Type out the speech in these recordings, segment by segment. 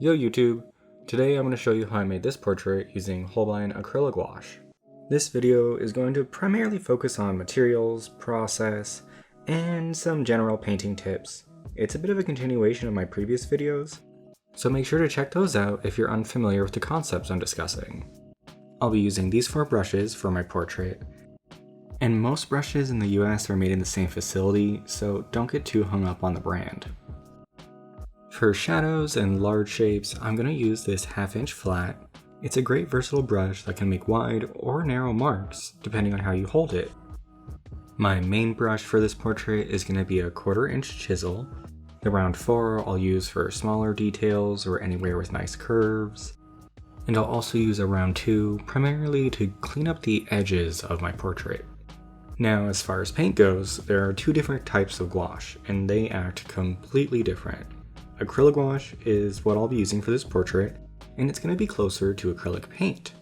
Yo YouTube! Today I'm going to show you how I made this portrait using Holbein Acryla Gouache. This video is going to primarily focus on materials, process, and some general painting tips. It's a bit of a continuation of my previous videos, so make sure to check those out if you're unfamiliar with the concepts I'm discussing. I'll be using these 4 brushes for my portrait, and most brushes in the US are made in the same facility, so don't get too hung up on the brand. For shadows and large shapes, I'm going to use this 1/2 inch flat. It's a great versatile brush that can make wide or narrow marks, depending on how you hold it. My main brush for this portrait is going to be a 1/4 inch chisel. The round 4 I'll use for smaller details or anywhere with nice curves. And I'll also use a round 2 primarily to clean up the edges of my portrait. Now, as far as paint goes, there are 2 different types of gouache, and they act completely different. Acrylic gouache is what I'll be using for this portrait, and it's going to be closer to acrylic paint.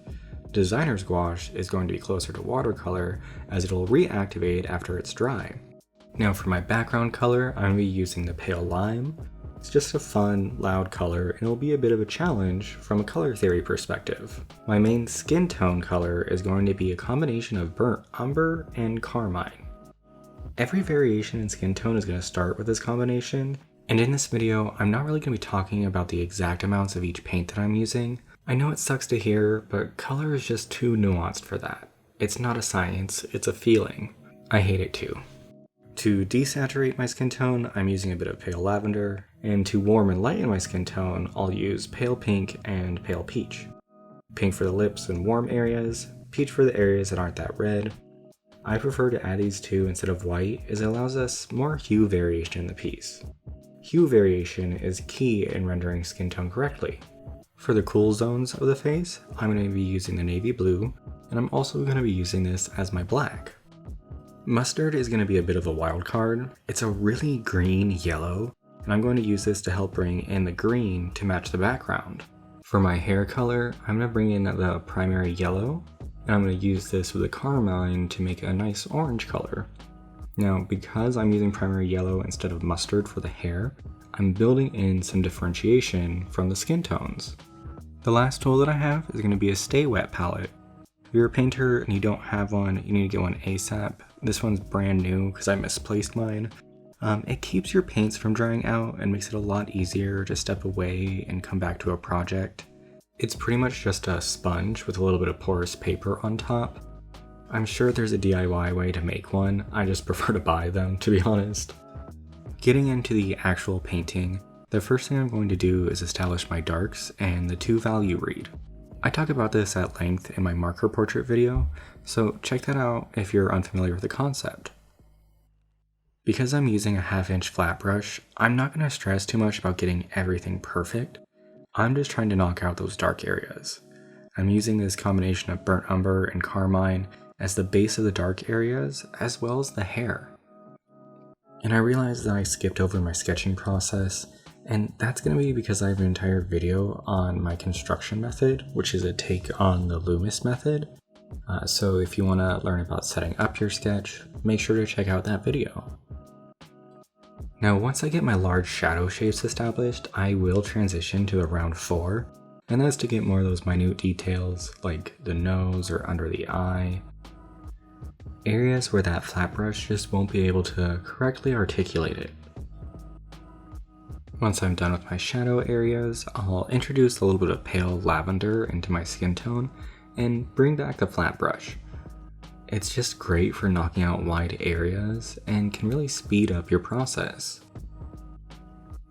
Designer's gouache is going to be closer to watercolor, as it'll reactivate after it's dry. Now for my background color, I'm going to be using the pale lime. It's just a fun, loud color, and it'll be a bit of a challenge from a color theory perspective. My main skin tone color is going to be a combination of burnt umber and carmine. Every variation in skin tone is going to start with this combination, and in this video, I'm not really going to be talking about the exact amounts of each paint that I'm using. I know it sucks to hear, but color is just too nuanced for that. It's not a science, it's a feeling. I hate it too. To desaturate my skin tone, I'm using a bit of pale lavender, and to warm and lighten my skin tone, I'll use pale pink and pale peach. Pink for the lips and warm areas, peach for the areas that aren't that red. I prefer to add these 2 instead of white, as it allows us more hue variation in the piece. Hue variation is key in rendering skin tone correctly. For the cool zones of the face, I'm going to be using the navy blue, and I'm also going to be using this as my black. Mustard is going to be a bit of a wild card. It's a really green yellow, and I'm going to use this to help bring in the green to match the background. For my hair color, I'm going to bring in the primary yellow, and I'm going to use this with a carmine to make a nice orange color. Now, because I'm using primary yellow instead of mustard for the hair, I'm building in some differentiation from the skin tones. The last tool that I have is going to be a Stay Wet palette. If you're a painter and you don't have one, you need to get one ASAP. This one's brand new because I misplaced mine. It keeps your paints from drying out and makes it a lot easier to step away and come back to a project. It's pretty much just a sponge with a little bit of porous paper on top. I'm sure there's a DIY way to make one, I just prefer to buy them, to be honest. Getting into the actual painting, the first thing I'm going to do is establish my darks and the 2 value read. I talk about this at length in my marker portrait video, so check that out if you're unfamiliar with the concept. Because I'm using a 1/2 inch flat brush, I'm not going to stress too much about getting everything perfect. I'm just trying to knock out those dark areas. I'm using this combination of burnt umber and carmine as the base of the dark areas, as well as the hair. And I realized that I skipped over my sketching process, and that's going to be because I have an entire video on my construction method, which is a take on the Loomis method. So if you want to learn about setting up your sketch, make sure to check out that video. Now, once I get my large shadow shapes established, I will transition to the round 4, and that's to get more of those minute details like the nose or under the eye. Areas where that flat brush just won't be able to correctly articulate it. Once I'm done with my shadow areas, I'll introduce a little bit of pale lavender into my skin tone and bring back the flat brush. It's just great for knocking out wide areas and can really speed up your process.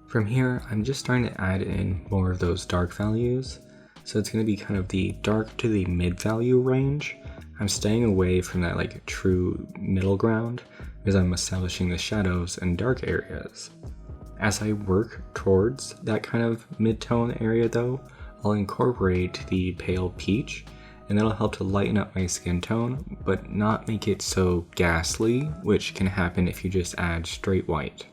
From here, I'm just starting to add in more of those dark values, so it's going to be kind of the dark to the mid value range. I'm staying away from that true middle ground because I'm establishing the shadows and dark areas. As I work towards that kind of mid-tone area though, I'll incorporate the pale peach, and that'll help to lighten up my skin tone, but not make it so ghastly, which can happen if you just add straight white.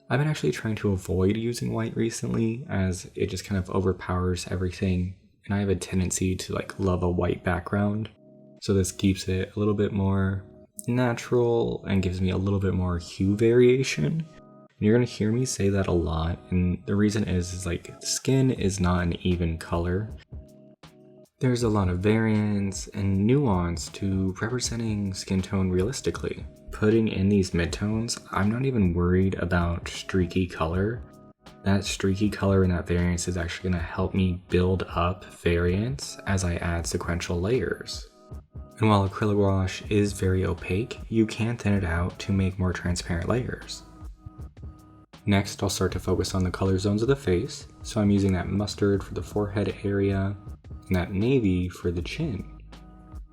I've been actually trying to avoid using white recently, as it just kind of overpowers everything, and I have a tendency to love a white background, so this keeps it a little bit more natural and gives me a little bit more hue variation. you're gonna hear me say that a lot, and the reason is like skin is not an even color. There's a lot of variance and nuance to representing skin tone realistically. Putting in these midtones, I'm not even worried about streaky color. That streaky color and that variance is actually going to help me build up variance as I add sequential layers. And while Acryla Gouache is very opaque, you can thin it out to make more transparent layers. Next, I'll start to focus on the color zones of the face, so I'm using that mustard for the forehead area, and that navy for the chin.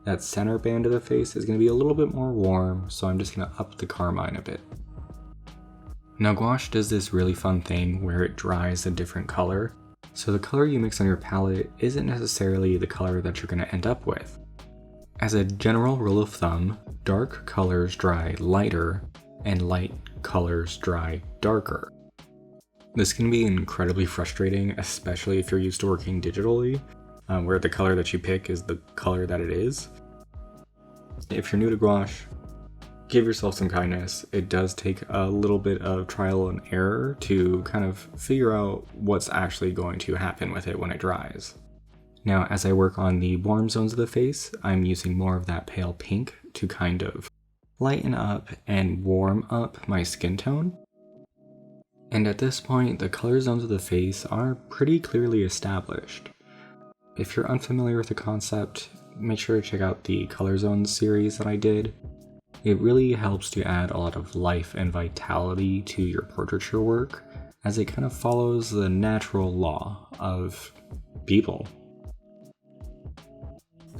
That center band of the face is going to be a little bit more warm, so I'm just going to up the carmine a bit. Now gouache does this really fun thing where it dries a different color, so the color you mix on your palette isn't necessarily the color that you're going to end up with. As a general rule of thumb, dark colors dry lighter and light colors dry darker. This can be incredibly frustrating, especially if you're used to working digitally, where the color that you pick is the color that it is. If you're new to gouache, give yourself some kindness. It does take a little bit of trial and error to kind of figure out what's actually going to happen with it when it dries. Now, as I work on the warm zones of the face, I'm using more of that pale pink to kind of lighten up and warm up my skin tone. And at this point, the color zones of the face are pretty clearly established. If you're unfamiliar with the concept, make sure to check out the Color Zones series that I did. It really helps to add a lot of life and vitality to your portraiture work, as it kind of follows the natural law of people.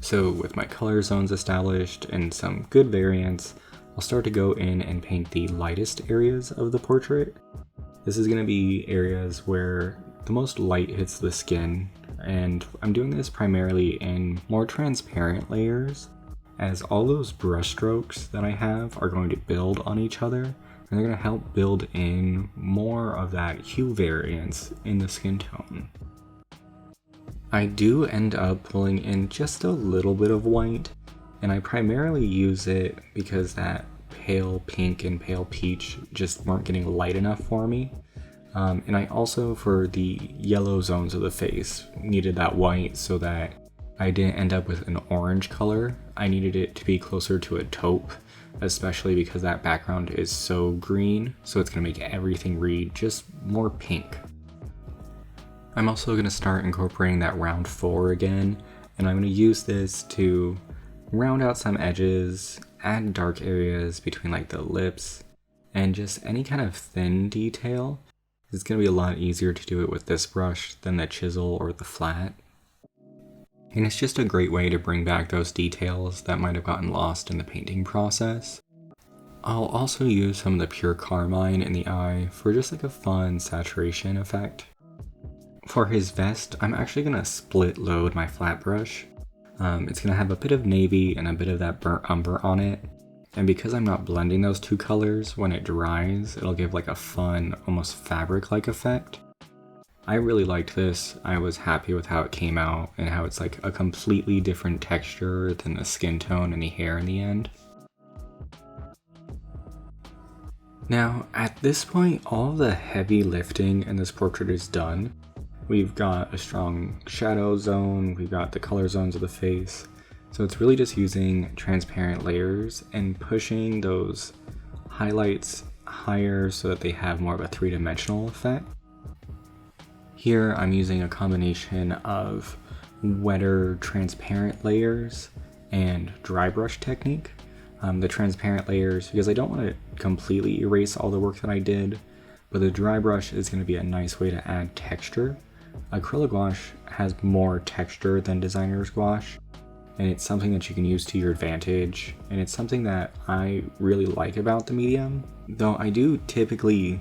So with my color zones established and some good variance, I'll start to go in and paint the lightest areas of the portrait. This is going to be areas where the most light hits the skin, and I'm doing this primarily in more transparent layers, as all those brush strokes that I have are going to build on each other, and they're going to help build in more of that hue variance in the skin tone. I do end up pulling in just a little bit of white, and I primarily use it because that pale pink and pale peach just weren't getting light enough for me. And I also, for the yellow zones of the face, needed that white so that I didn't end up with an orange color. I needed it to be closer to a taupe, especially because that background is so green, so it's going to make everything read just more pink. I'm also going to start incorporating that round 4 again, and I'm going to use this to round out some edges, add dark areas between like the lips, and just any kind of thin detail. It's going to be a lot easier to do it with this brush than the chisel or the flat. And it's just a great way to bring back those details that might have gotten lost in the painting process. I'll also use some of the pure carmine in the eye for just like a fun saturation effect. For his vest, I'm actually going to split load my flat brush. It's going to have a bit of navy and a bit of that burnt umber on it. And because I'm not blending those two colors, when it dries, it'll give like a fun, almost fabric-like effect. I really liked this. I was happy with how it came out and how it's like a completely different texture than the skin tone and the hair in the end. Now, at this point, all the heavy lifting in this portrait is done. We've got a strong shadow zone, we've got the color zones of the face. So it's really just using transparent layers and pushing those highlights higher so that they have more of a three-dimensional effect. Here I'm using a combination of wetter transparent layers and dry brush technique. The transparent layers, because I don't want to completely erase all the work that I did, but the dry brush is going to be a nice way to add texture. Acrylic gouache has more texture than designer's gouache, and it's something that you can use to your advantage, and it's something that I really like about the medium, though I do typically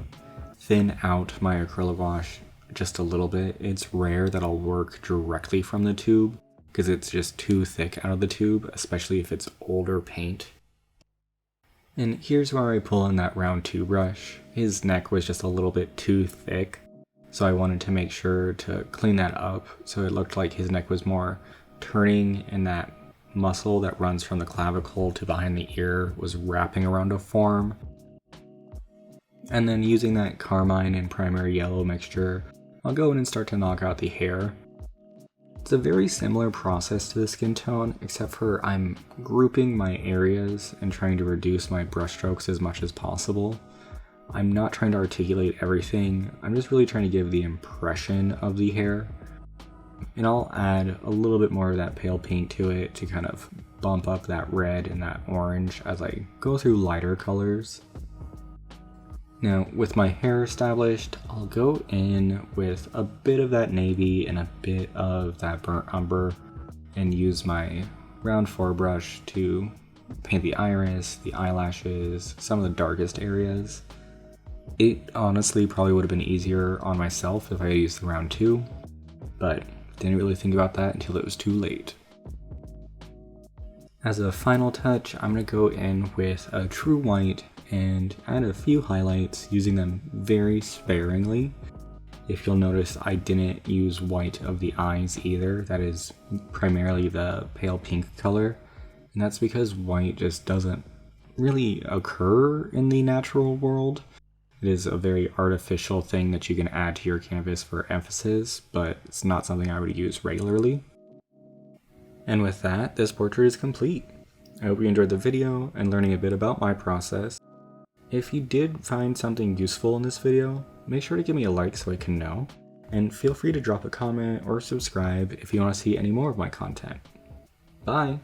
thin out my acrylic gouache just a little bit. It's rare that I'll work directly from the tube, because it's just too thick out of the tube, especially if it's older paint. And here's where I pull in that round 2 brush. His neck was just a little bit too thick, so I wanted to make sure to clean that up so it looked like his neck was more turning and that muscle that runs from the clavicle to behind the ear was wrapping around a form. And then using that carmine and primary yellow mixture, I'll go in and start to knock out the hair. It's a very similar process to the skin tone, except for I'm grouping my areas and trying to reduce my brush strokes as much as possible. I'm not trying to articulate everything, I'm just really trying to give the impression of the hair. And I'll add a little bit more of that pale paint to it to kind of bump up that red and that orange as I go through lighter colors. Now, with my hair established, I'll go in with a bit of that navy and a bit of that burnt umber and use my round 4 brush to paint the iris, the eyelashes, some of the darkest areas. It honestly probably would have been easier on myself if I had used the round 2, but didn't really think about that until it was too late. As a final touch, I'm going to go in with a true white and add a few highlights, using them very sparingly. If you'll notice, I didn't use white of the eyes either. That is primarily the pale pink color, and that's because white just doesn't really occur in the natural world. It is a very artificial thing that you can add to your canvas for emphasis, but it's not something I would use regularly. And with that, this portrait is complete. I hope you enjoyed the video and learning a bit about my process. If you did find something useful in this video, make sure to give me a like so I can know, and feel free to drop a comment or subscribe if you want to see any more of my content. Bye!